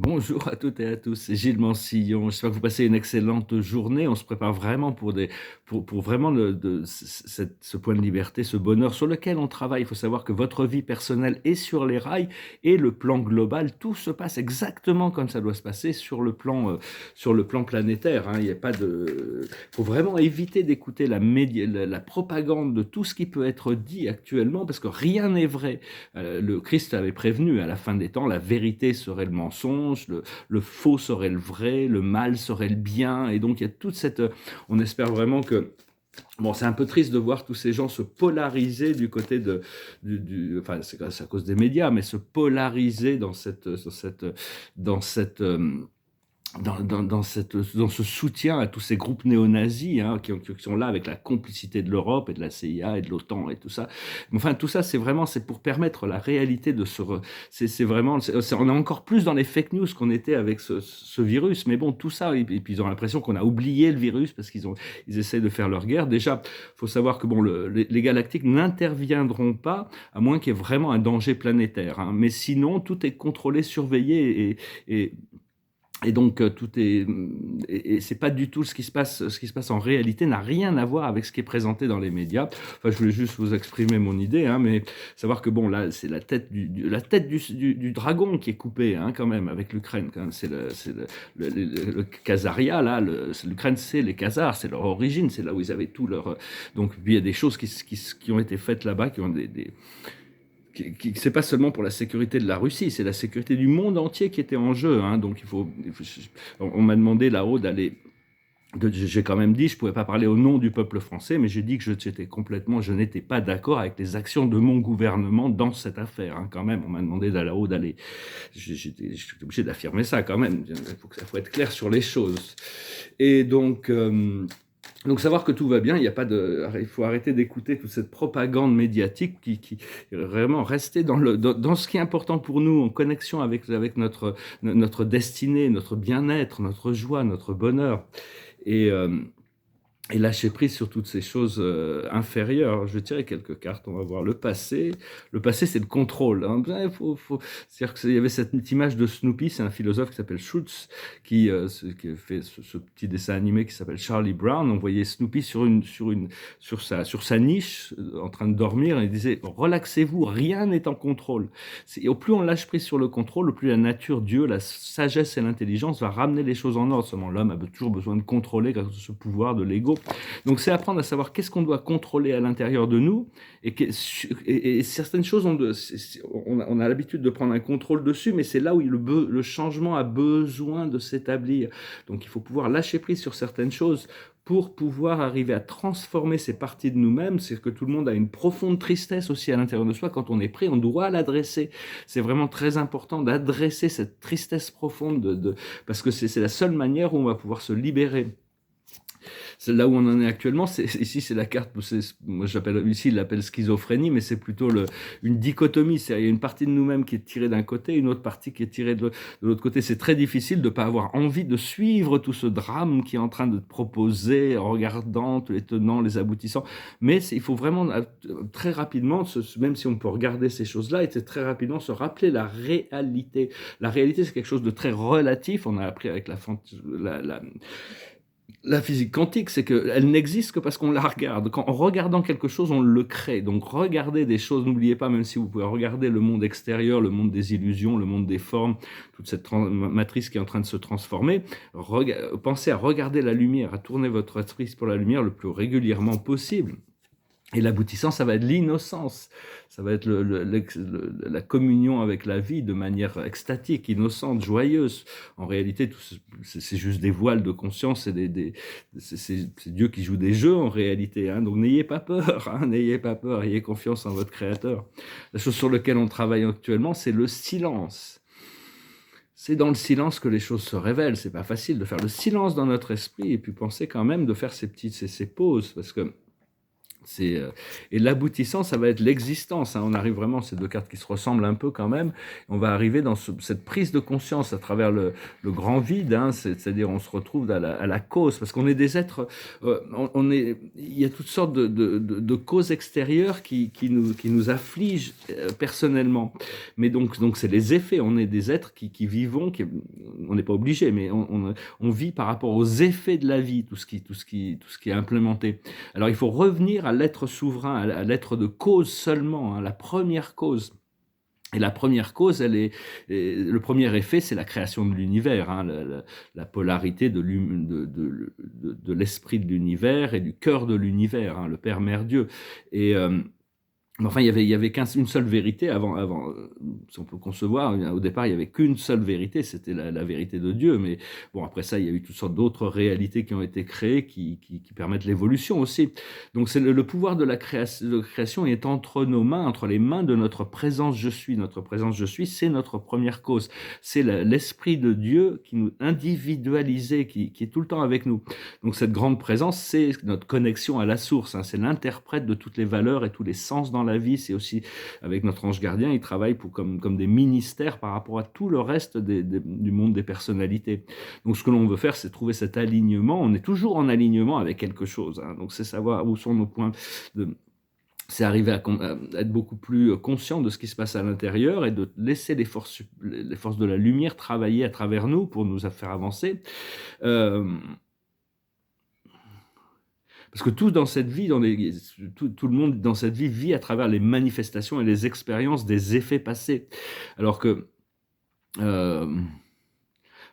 Bonjour à toutes et à tous, c'est Gilles Mansillon. J'espère que vous passez une excellente journée. On se prépare vraiment pour vraiment ce point de liberté, ce bonheur sur lequel on travaille. Il faut savoir que votre vie personnelle est sur les rails et le plan global, tout se passe exactement comme ça doit se passer sur le plan planétaire, hein. Il y a pas de, faut vraiment éviter d'écouter la propagande de tout ce qui peut être dit actuellement parce que rien n'est vrai. Le Christ avait prévenu, à la fin des temps, la vérité serait le mensonge, le faux serait le vrai, le mal serait le bien, et donc il y a toute cette... On espère vraiment que... Bon, c'est un peu triste de voir tous ces gens se polariser du côté enfin, c'est à cause des médias, mais se polariser dans cette dans ce soutien à tous ces groupes néo-nazis, hein, qui sont là avec la complicité de l'Europe et de la CIA et de l'OTAN et tout ça. Enfin, tout ça, c'est pour permettre la réalité de c'est vraiment, on est encore plus dans les fake news qu'on était avec ce virus. Mais bon, tout ça, et puis ils ont l'impression qu'on a oublié le virus parce ils essaient de faire leur guerre. Déjà, faut savoir que bon, les galactiques n'interviendront pas à moins qu'il y ait vraiment un danger planétaire, hein. Mais sinon, tout est contrôlé, surveillé et donc tout est et c'est pas du tout ce qui se passe en réalité n'a rien à voir avec ce qui est présenté dans les médias. Enfin, je voulais juste vous exprimer mon idée, hein, mais savoir que bon là c'est la tête du dragon qui est coupée, hein, quand même, avec l'Ukraine. Quand même, le Khazaria là, l'Ukraine, c'est les Khazars, c'est leur origine, c'est là où ils avaient tout leur donc il y a des choses qui ont été faites là-bas qui ont c'est pas seulement pour la sécurité de la Russie, c'est la sécurité du monde entier qui était en jeu, hein. Donc on m'a demandé là-haut d'aller. J'ai quand même dit, je pouvais pas parler au nom du peuple français, mais j'ai dit que je n'étais pas d'accord avec les actions de mon gouvernement dans cette affaire, hein, quand même. On m'a demandé là-haut d'aller. J'étais obligé d'affirmer ça quand même. Faut être clair sur les choses. Et donc savoir que tout va bien, il faut arrêter d'écouter toute cette propagande médiatique qui vraiment rester dans ce qui est important pour nous, en connexion avec notre destinée, notre bien-être, notre joie, notre bonheur. Et, euh, et lâcher prise sur toutes ces choses inférieures. Je vais tirer quelques cartes, on va voir le passé. Le passé, c'est le contrôle, hein. C'est-à-dire qu'il y avait cette image de Snoopy, c'est un philosophe qui s'appelle Schultz, qui a fait ce petit dessin animé qui s'appelle Charlie Brown. On voyait Snoopy sur sa niche, en train de dormir, et il disait « Relaxez-vous, rien n'est en contrôle ». Au plus on lâche prise sur le contrôle, au plus la nature, Dieu, la sagesse et l'intelligence va ramener les choses en ordre. Seulement l'homme a toujours besoin de contrôler grâce à ce pouvoir de l'ego. Donc c'est apprendre à savoir qu'est-ce qu'on doit contrôler à l'intérieur de nous et certaines choses, on a l'habitude de prendre un contrôle dessus, mais c'est là où le changement a besoin de s'établir. Donc il faut pouvoir lâcher prise sur certaines choses pour pouvoir arriver à transformer ces parties de nous-mêmes. C'est que tout le monde a une profonde tristesse aussi à l'intérieur de soi. Quand on est prêt, on doit l'adresser. C'est vraiment très important d'adresser cette tristesse profonde parce que c'est la seule manière où on va pouvoir se libérer. C'est là où on en est actuellement. Ici, c'est la carte. Moi, ici, il l'appelle schizophrénie, mais c'est plutôt une dichotomie. Il y a une partie de nous-mêmes qui est tirée d'un côté, une autre partie qui est tirée de l'autre côté. C'est très difficile de ne pas avoir envie de suivre tout ce drame qui est en train de te proposer, en regardant tous les tenants, les aboutissants. Mais il faut vraiment très rapidement, même si on peut regarder ces choses-là, et très rapidement se rappeler la réalité. La réalité, c'est quelque chose de très relatif. On a appris avec la physique quantique, c'est qu'elle n'existe que parce qu'on la regarde. En regardant quelque chose, on le crée. Donc regardez des choses, n'oubliez pas, même si vous pouvez regarder le monde extérieur, le monde des illusions, le monde des formes, toute cette matrice qui est en train de se transformer, pensez à regarder la lumière, à tourner votre esprit pour la lumière le plus régulièrement possible. Et l'aboutissant, ça va être l'innocence, ça va être la communion avec la vie de manière extatique, innocente, joyeuse. En réalité, c'est juste des voiles de conscience, c'est Dieu qui joue des jeux en réalité, hein. Donc n'ayez pas peur, hein, n'ayez pas peur, ayez confiance en votre Créateur. La chose sur laquelle on travaille actuellement, c'est le silence. C'est dans le silence que les choses se révèlent. C'est pas facile de faire le silence dans notre esprit et puis penser quand même de faire ces pauses, parce que Et l'aboutissant, ça va être l'existence, hein. On arrive vraiment, ces deux cartes qui se ressemblent un peu quand même, on va arriver dans cette prise de conscience à travers le grand vide, hein. C'est-à-dire on se retrouve à la cause, parce qu'on est des êtres, il y a toutes sortes de causes extérieures qui nous affligent personnellement. Mais donc c'est les effets, on est des êtres qui vivons, on n'est pas obligé, mais on vit par rapport aux effets de la vie, tout ce qui est implémenté. Alors il faut revenir à l'être souverain, à l'être de cause seulement, hein, la première cause. Et la première cause, le premier effet, c'est la création de l'univers, hein, la polarité de l'esprit de l'univers et du cœur de l'univers, hein, le Père, Mère, Dieu. Et mais enfin, il y avait une seule vérité avant, si on peut concevoir. Au départ, il y avait qu'une seule vérité, c'était la vérité de Dieu. Mais bon, après ça, il y a eu toutes sortes d'autres réalités qui ont été créées, qui permettent l'évolution aussi. Donc, c'est le pouvoir de la création est entre nos mains, entre les mains de notre présence je suis. Notre présence je suis, c'est notre première cause. C'est l'esprit de Dieu qui nous individualisé, qui est tout le temps avec nous. Donc, cette grande présence, c'est notre connexion à la source, hein. C'est l'interprète de toutes les valeurs et tous les sens dans la vie. C'est aussi, avec notre ange gardien, il travaille comme des ministères par rapport à tout le reste du monde des personnalités. Donc ce que l'on veut faire, c'est trouver cet alignement. On est toujours en alignement avec quelque chose, hein. Donc c'est savoir où sont nos points c'est arriver à être beaucoup plus conscient de ce qui se passe à l'intérieur et de laisser les forces de la lumière travailler à travers nous pour nous faire avancer. Parce que tout dans cette vie, tout le monde dans cette vie vit à travers les manifestations et les expériences des effets passés. Alors que euh,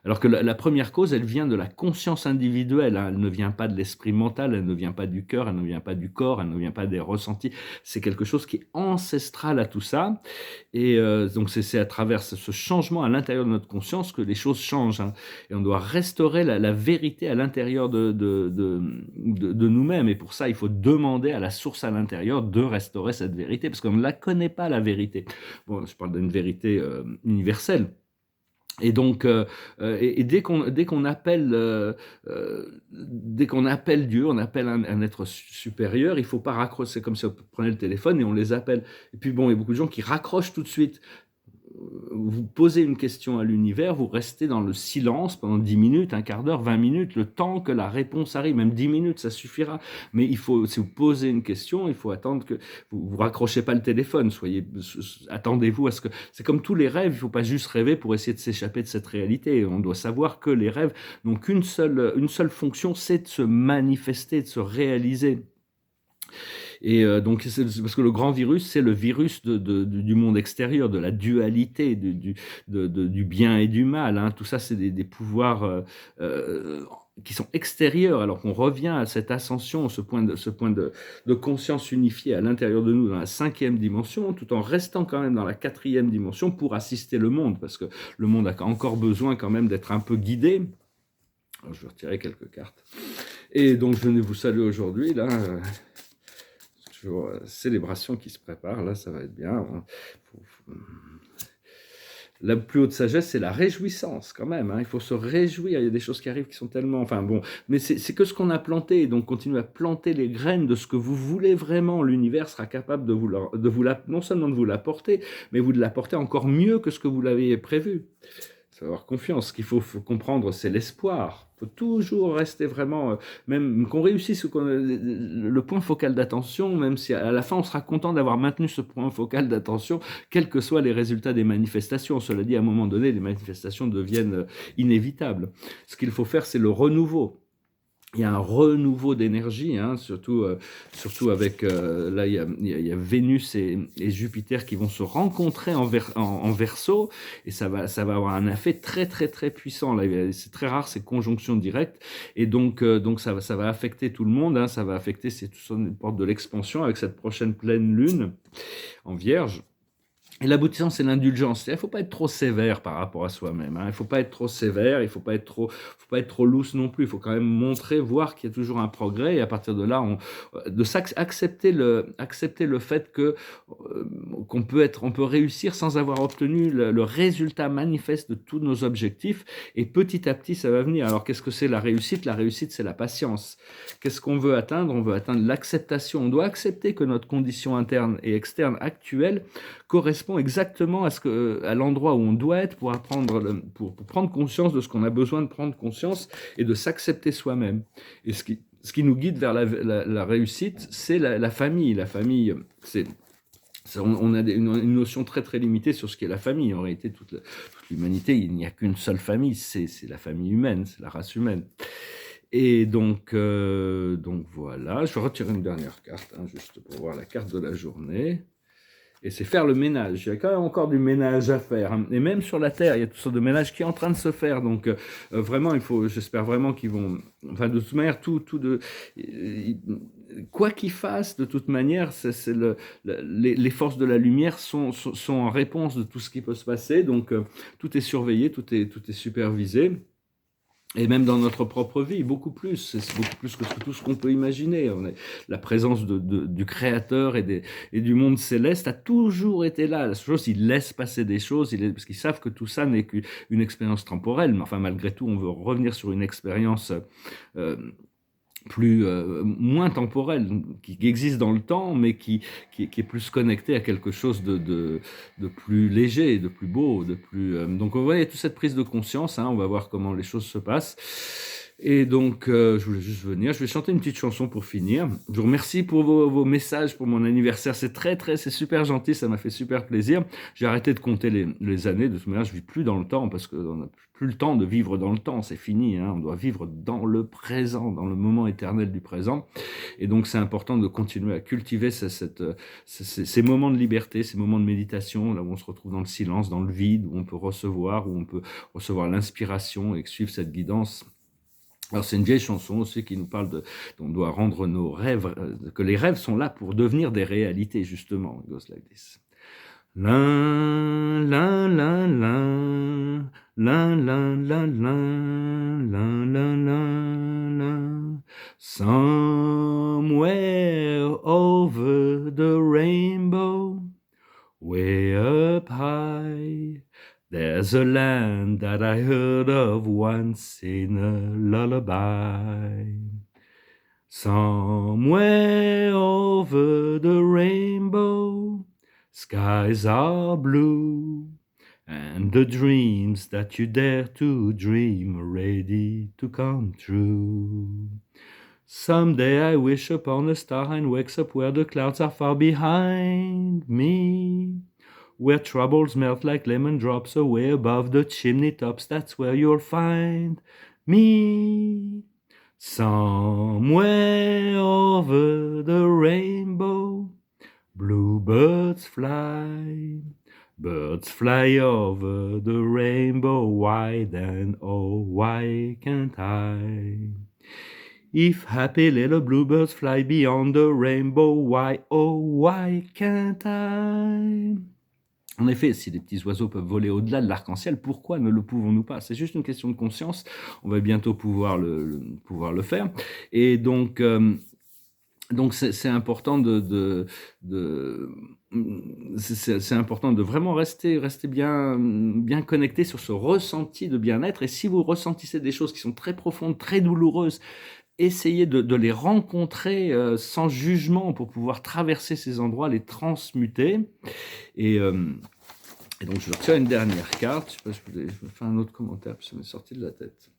la première cause, elle vient de la conscience individuelle, hein. Elle ne vient pas de l'esprit mental, elle ne vient pas du cœur, elle ne vient pas du corps, elle ne vient pas des ressentis. C'est quelque chose qui est ancestral à tout ça. Et donc c'est à travers ce changement à l'intérieur de notre conscience que les choses changent, hein. Et on doit restaurer la vérité à l'intérieur de nous-mêmes. Et pour ça, il faut demander à la source à l'intérieur de restaurer cette vérité, parce qu'on ne la connaît pas, la vérité. Bon, je parle d'une vérité universelle. Et donc, dès qu'on appelle, dès qu'on appelle Dieu, on appelle un être supérieur, il faut pas raccrocher. C'est comme si on prenait le téléphone et on les appelle. Et puis bon, il y a beaucoup de gens qui raccrochent tout de suite. Vous posez une question à l'univers, vous restez dans le silence pendant 10 minutes, un quart d'heure, 20 minutes, le temps que la réponse arrive. Même 10 minutes, ça suffira. Mais il faut, si vous posez une question, il faut attendre que vous raccrochez pas le téléphone. Attendez-vous à ce que... C'est comme tous les rêves, il faut pas juste rêver pour essayer de s'échapper de cette réalité. On doit savoir que les rêves n'ont qu'une seule fonction, c'est de se manifester, de se réaliser. Et donc, c'est parce que le grand virus, c'est le virus du monde extérieur, de la dualité, du bien et du mal, hein. Tout ça, c'est des pouvoirs qui sont extérieurs, alors qu'on revient à cette ascension, ce point de conscience unifiée à l'intérieur de nous, dans la 5e dimension, tout en restant quand même dans la 4e dimension pour assister le monde, parce que le monde a encore besoin quand même d'être un peu guidé. Alors, je vais retirer quelques cartes. Et donc, je venais vous saluer aujourd'hui, là... célébration qui se prépare, là ça va être bien. La plus haute sagesse, c'est la réjouissance quand même, hein. Il faut se réjouir, il y a des choses qui arrivent qui sont tellement... Enfin bon, mais c'est que ce qu'on a planté, donc continuez à planter les graines de ce que vous voulez vraiment. L'univers sera capable non seulement de vous l'apporter, mais vous de l'apporter encore mieux que ce que vous l'aviez prévu. Il faut avoir confiance. Ce qu'il faut comprendre, c'est l'espoir. Il faut toujours rester vraiment, même qu'on réussisse, le point focal d'attention, même si à la fin on sera content d'avoir maintenu ce point focal d'attention, quels que soient les résultats des manifestations. Cela dit, à un moment donné, les manifestations deviennent inévitables. Ce qu'il faut faire, c'est le renouveau. Il y a un renouveau d'énergie, hein, surtout avec, là, il y a Vénus et Jupiter qui vont se rencontrer en Verseau, et ça va avoir un effet très, très, très puissant. Là, c'est très rare, ces conjonctions directes, et donc ça va affecter tout le monde, hein, ça va affecter, c'est tout ça, une porte de l'expansion avec cette prochaine pleine lune en Vierge. Et l'aboutissant, c'est l'indulgence. Il ne faut pas être trop sévère par rapport à soi-même, hein. Il ne faut pas être trop sévère, il ne faut pas être trop loose non plus. Il faut quand même montrer, voir qu'il y a toujours un progrès. Et à partir de là, accepter le fait on peut réussir sans avoir obtenu le résultat manifeste de tous nos objectifs. Et petit à petit, ça va venir. Alors, qu'est-ce que c'est la réussite? La réussite, c'est la patience. Qu'est-ce qu'on veut atteindre? On veut atteindre l'acceptation. On doit accepter que notre condition interne et externe actuelle correspond exactement à l'endroit où on doit être pour prendre conscience de ce qu'on a besoin de prendre conscience et de s'accepter soi-même. Et ce qui nous guide vers la réussite, c'est la famille. La famille, on a une notion très très limitée sur ce qu'est la famille. En réalité, toute l'humanité, il n'y a qu'une seule famille, c'est la famille humaine, c'est la race humaine. Et donc voilà, je vais retirer une dernière carte, hein, juste pour voir la carte de la journée. Et c'est faire le ménage. Il y a quand même encore du ménage à faire, hein. Et même sur la Terre, il y a toutes sortes de ménage qui est en train de se faire. Donc, vraiment, j'espère vraiment qu'ils vont. Enfin, de toute manière, quoi qu'ils fassent, de toute manière, les forces de la lumière sont en réponse de tout ce qui peut se passer. Donc, tout est surveillé, tout est supervisé. Et même dans notre propre vie, beaucoup plus. C'est beaucoup plus que tout ce qu'on peut imaginer. La présence du Créateur et du monde céleste a toujours été là. La chose, il laisse passer des choses, parce qu'ils savent que tout ça n'est qu'une expérience temporelle. Mais enfin, malgré tout, on veut revenir sur une expérience moins temporelle, qui existe dans le temps, mais qui est plus connectée à quelque chose de plus léger, de plus beau, donc vous voyez toute cette prise de conscience, hein, on va voir comment les choses se passent. Et donc, je voulais juste venir. Je vais chanter une petite chanson pour finir. Je vous remercie pour vos messages pour mon anniversaire. C'est super gentil. Ça m'a fait super plaisir. J'ai arrêté de compter les années. De toute manière, je vis plus dans le temps parce qu'on n'a plus le temps de vivre dans le temps. C'est fini, hein. On doit vivre dans le présent, dans le moment éternel du présent. Et donc, c'est important de continuer à cultiver ces moments de liberté, ces moments de méditation, là où on se retrouve dans le silence, dans le vide, où on peut recevoir l'inspiration et suivre cette guidance. Alors c'est une vieille chanson aussi qui nous parle on doit rendre nos rêves, que les rêves sont là pour devenir des réalités justement. It goes like this. La la la la la la la la la la. Somewhere over the rainbow, way up high, there's a land that I heard of once in a lullaby. Somewhere over the rainbow, skies are blue, and the dreams that you dare to dream are ready to come true. Someday I wish upon a star and wakes up where the clouds are far behind me, where troubles melt like lemon drops away above the chimney tops. That's where you'll find me. Somewhere over the rainbow, bluebirds fly. Birds fly over the rainbow wide, and oh, why can't I? If happy little bluebirds fly beyond the rainbow, why, oh, why can't I? En effet, si les petits oiseaux peuvent voler au-delà de l'arc-en-ciel, pourquoi ne le pouvons-nous pas? C'est juste une question de conscience. On va bientôt pouvoir le faire. Et donc c'est important c'est important de vraiment rester bien connecté sur ce ressenti de bien-être. Et si vous ressentissez des choses qui sont très profondes, très douloureuses, essayez de les rencontrer sans jugement pour pouvoir traverser ces endroits, les transmuter. Et donc, je retiens une dernière carte. Je sais pas si je vais faire un autre commentaire, puis ça m'est sorti de la tête.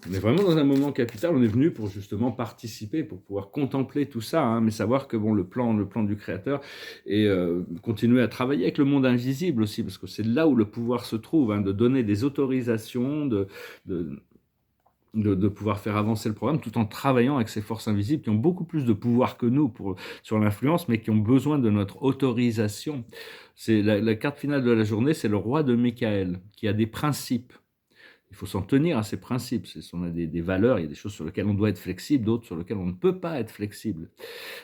On est vraiment dans un moment capital. On est venu pour justement participer, pour pouvoir contempler tout ça, hein, mais savoir que bon, le plan du Créateur, et continuer à travailler avec le monde invisible aussi, parce que c'est là où le pouvoir se trouve, hein, de donner des autorisations, de pouvoir faire avancer le programme tout en travaillant avec ces forces invisibles qui ont beaucoup plus de pouvoir que nous sur l'influence, mais qui ont besoin de notre autorisation. C'est la carte finale de la journée, c'est le roi de Michael, qui a des principes. Il faut s'en tenir à ces principes. On a des valeurs, il y a des choses sur lesquelles on doit être flexible, d'autres sur lesquelles on ne peut pas être flexible.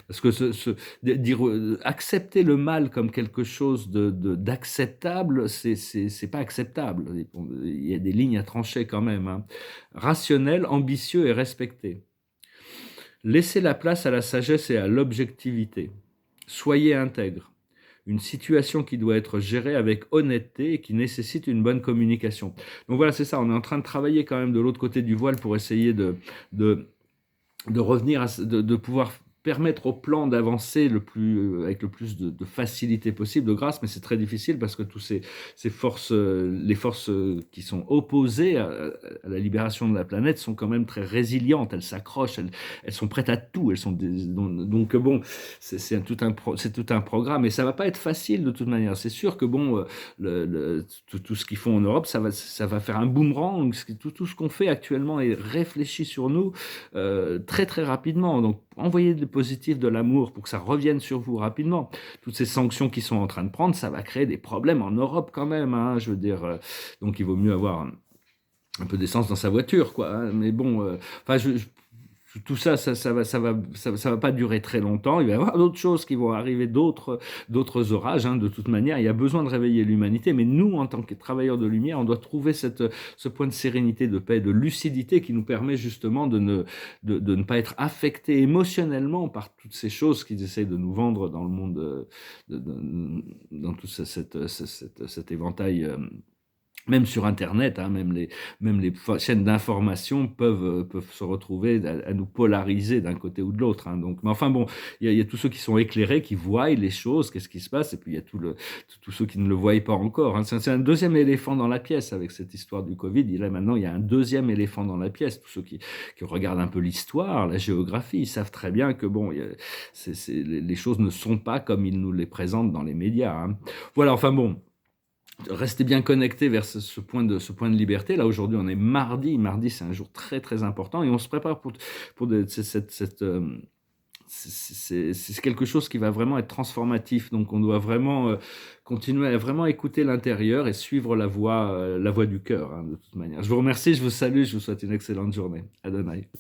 Parce que dire, accepter le mal comme quelque chose d'acceptable, c'est pas acceptable. Il y a des lignes à trancher quand même, hein. Rationnel, ambitieux et respecté. Laissez la place à la sagesse et à l'objectivité. Soyez intègre. Une situation qui doit être gérée avec honnêteté et qui nécessite une bonne communication. Donc voilà, c'est ça, on est en train de travailler quand même de l'autre côté du voile pour essayer de, de revenir, de pouvoir permettre au plan d'avancer avec le plus de facilité possible, de grâce, mais c'est très difficile parce que tous ces forces, les forces qui sont opposées à la libération de la planète sont quand même très résilientes, elles s'accrochent, elles sont prêtes à tout, donc bon, c'est tout un programme, et ça va pas être facile de toute manière. C'est sûr que bon, tout ce qu'ils font en Europe, ça va faire un boomerang. Tout ce qu'on fait actuellement est réfléchi sur nous très très rapidement. Donc envoyez du positif, de l'amour pour que ça revienne sur vous rapidement. Toutes ces sanctions qui sont en train de prendre, ça va créer des problèmes en Europe quand même, hein, je veux dire. Donc il vaut mieux avoir un peu d'essence dans sa voiture, quoi, hein. Mais bon, enfin, tout ça, ça va pas durer très longtemps. Il va y avoir d'autres choses qui vont arriver, d'autres orages, hein, de toute manière. Il y a besoin de réveiller l'humanité, mais nous, en tant que travailleurs de lumière, on doit trouver ce point de sérénité, de paix, de lucidité qui nous permet justement de ne pas être affectés émotionnellement par toutes ces choses qu'ils essayent de nous vendre dans le monde, dans tout cet éventail. Même sur Internet, hein, même les chaînes d'information peuvent se retrouver à nous polariser d'un côté ou de l'autre, hein. Donc, mais enfin bon, il y a tous ceux qui sont éclairés, qui voient les choses, qu'est-ce qui se passe, et puis il y a tous ceux qui ne le voient pas encore, hein. C'est un deuxième éléphant dans la pièce avec cette histoire du Covid. Maintenant, il y a un deuxième éléphant dans la pièce. Tous ceux qui regardent un peu l'histoire, la géographie, ils savent très bien que bon, les choses ne sont pas comme ils nous les présentent dans les médias, hein. Voilà, enfin bon. Restez bien connectés vers ce point de liberté. Là, aujourd'hui, on est mardi. Mardi, c'est un jour très, très important et on se prépare c'est quelque chose qui va vraiment être transformatif. Donc, on doit vraiment continuer à vraiment écouter l'intérieur et suivre la voie du cœur, hein, de toute manière. Je vous remercie, je vous salue, je vous souhaite une excellente journée. Adonai.